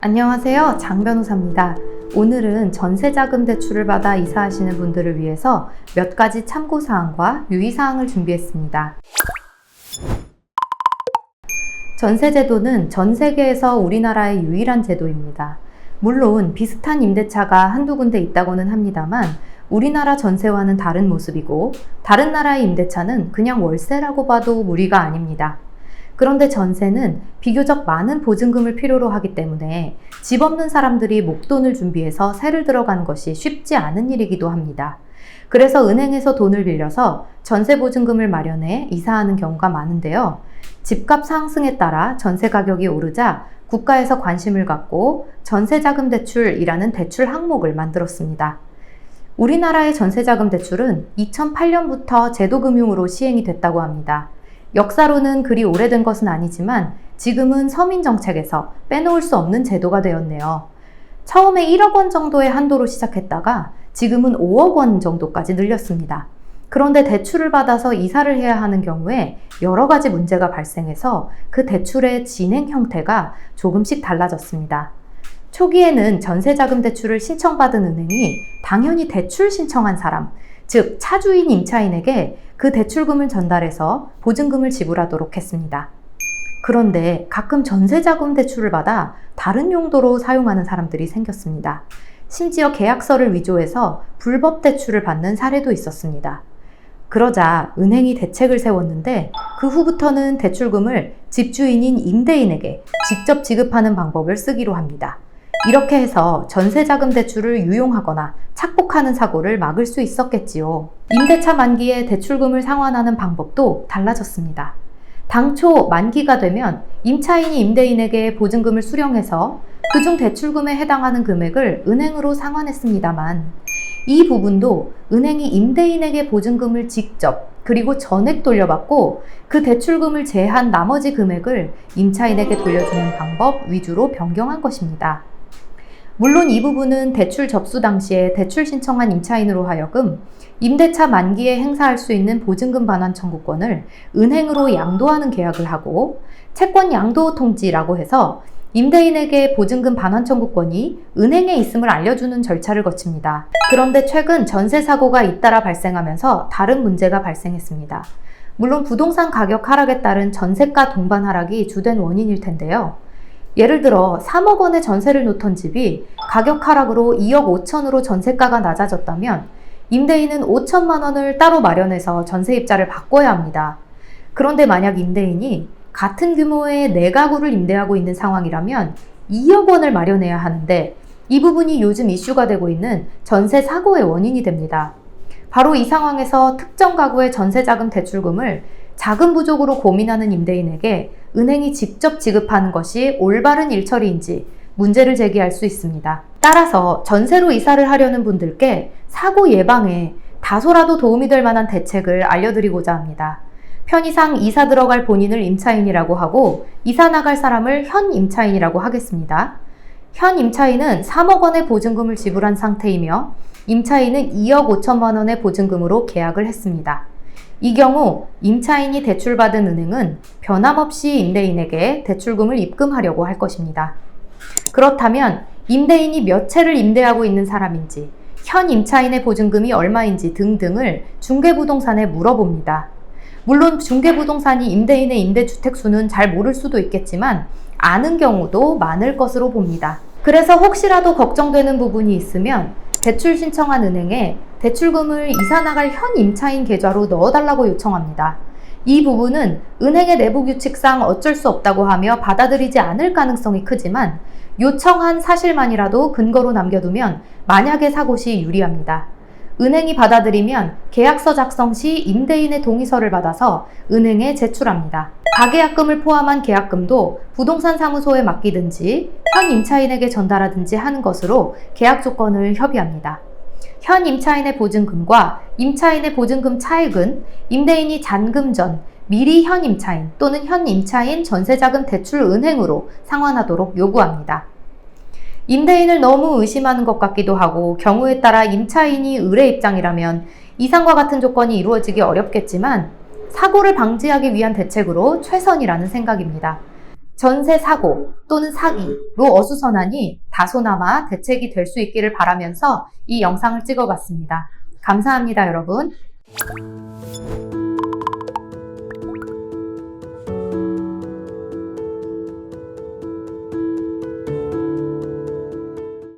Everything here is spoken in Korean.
안녕하세요. 장 변호사입니다. 오늘은 전세자금 대출을 받아 이사하시는 분들을 위해서 몇 가지 참고사항과 유의사항을 준비했습니다. 전세제도는 전 세계에서 우리나라의 유일한 제도입니다. 물론 비슷한 임대차가 한두 군데 있다고는 합니다만 우리나라 전세와는 다른 모습이고 다른 나라의 임대차는 그냥 월세라고 봐도 무리가 아닙니다. 그런데 전세는 비교적 많은 보증금을 필요로 하기 때문에 집 없는 사람들이 목돈을 준비해서 세를 들어가는 것이 쉽지 않은 일이기도 합니다. 그래서 은행에서 돈을 빌려서 전세 보증금을 마련해 이사하는 경우가 많은데요. 집값 상승에 따라 전세 가격이 오르자 국가에서 관심을 갖고 전세자금 대출이라는 대출 항목을 만들었습니다. 우리나라의 전세자금 대출은 2008년부터 제도금융으로 시행이 됐다고 합니다. 역사로는 그리 오래된 것은 아니지만 지금은 서민정책에서 빼놓을 수 없는 제도가 되었네요. 처음에 1억 원 정도의 한도로 시작했다가 지금은 5억 원 정도까지 늘렸습니다. 그런데 대출을 받아서 이사를 해야 하는 경우에 여러 가지 문제가 발생해서 그 대출의 진행 형태가 조금씩 달라졌습니다. 초기에는 전세자금 대출을 신청받은 은행이 당연히 대출 신청한 사람, 즉 차주인 임차인에게 그 대출금을 전달해서 보증금을 지불하도록 했습니다. 그런데 가끔 전세자금 대출을 받아 다른 용도로 사용하는 사람들이 생겼습니다. 심지어 계약서를 위조해서 불법 대출을 받는 사례도 있었습니다. 그러자 은행이 대책을 세웠는데 그 후부터는 대출금을 집주인인 임대인에게 직접 지급하는 방법을 쓰기로 합니다. 이렇게 해서 전세자금 대출을 유용하거나 착복하는 사고를 막을 수 있었겠지요. 임대차 만기에 대출금을 상환하는 방법도 달라졌습니다. 당초 만기가 되면 임차인이 임대인에게 보증금을 수령해서 그중 대출금에 해당하는 금액을 은행으로 상환했습니다만 이 부분도 은행이 임대인에게 보증금을 직접 그리고 전액 돌려받고 그 대출금을 제한 나머지 금액을 임차인에게 돌려주는 방법 위주로 변경한 것입니다. 물론 이 부분은 대출 접수 당시에 대출 신청한 임차인으로 하여금 임대차 만기에 행사할 수 있는 보증금 반환 청구권을 은행으로 양도하는 계약을 하고 채권 양도 통지라고 해서 임대인에게 보증금 반환 청구권이 은행에 있음을 알려주는 절차를 거칩니다. 그런데 최근 전세 사고가 잇따라 발생하면서 다른 문제가 발생했습니다. 물론 부동산 가격 하락에 따른 전세가 동반 하락이 주된 원인일 텐데요. 예를 들어 3억 원의 전세를 놓던 집이 가격 하락으로 2억 5천으로 전세가가 낮아졌다면 임대인은 5천만 원을 따로 마련해서 전세입자를 바꿔야 합니다. 그런데 만약 임대인이 같은 규모의 4가구를 임대하고 있는 상황이라면 2억 원을 마련해야 하는데 이 부분이 요즘 이슈가 되고 있는 전세 사고의 원인이 됩니다. 바로 이 상황에서 특정 가구의 전세자금 대출금을 자금 부족으로 고민하는 임대인에게 은행이 직접 지급하는 것이 올바른 일처리인지 문제를 제기할 수 있습니다. 따라서 전세로 이사를 하려는 분들께 사고 예방에 다소라도 도움이 될 만한 대책을 알려드리고자 합니다. 편의상 이사 들어갈 본인을 임차인이라고 하고 이사 나갈 사람을 현 임차인이라고 하겠습니다. 현 임차인은 3억 원의 보증금을 지불한 상태이며 임차인은 2억 5천만 원의 보증금으로 계약을 했습니다. 이 경우 임차인이 대출받은 은행은 변함없이 임대인에게 대출금을 입금하려고 할 것입니다. 그렇다면 임대인이 몇 채를 임대하고 있는 사람인지, 현 임차인의 보증금이 얼마인지 등등을 중개부동산에 물어봅니다. 물론 중개부동산이 임대인의 임대주택 수는 잘 모를 수도 있겠지만 아는 경우도 많을 것으로 봅니다. 그래서 혹시라도 걱정되는 부분이 있으면 대출 신청한 은행에 대출금을 이사 나갈 현 임차인 계좌로 넣어달라고 요청합니다. 이 부분은 은행의 내부 규칙상 어쩔 수 없다고 하며 받아들이지 않을 가능성이 크지만 요청한 사실만이라도 근거로 남겨두면 만약에 사고 시 유리합니다. 은행이 받아들이면 계약서 작성 시 임대인의 동의서를 받아서 은행에 제출합니다. 가계약금을 포함한 계약금도 부동산 사무소에 맡기든지 현 임차인에게 전달하든지 하는 것으로 계약 조건을 협의합니다. 현 임차인의 보증금과 임차인의 보증금 차액은 임대인이 잔금 전 미리 현 임차인 또는 현 임차인 전세자금 대출 은행으로 상환하도록 요구합니다. 임대인을 너무 의심하는 것 같기도 하고 경우에 따라 임차인이 의뢰 입장이라면 이상과 같은 조건이 이루어지기 어렵겠지만 사고를 방지하기 위한 대책으로 최선이라는 생각입니다. 전세 사고 또는 사기로 어수선하니 다소나마 대책이 될 수 있기를 바라면서 이 영상을 찍어봤습니다. 감사합니다, 여러분.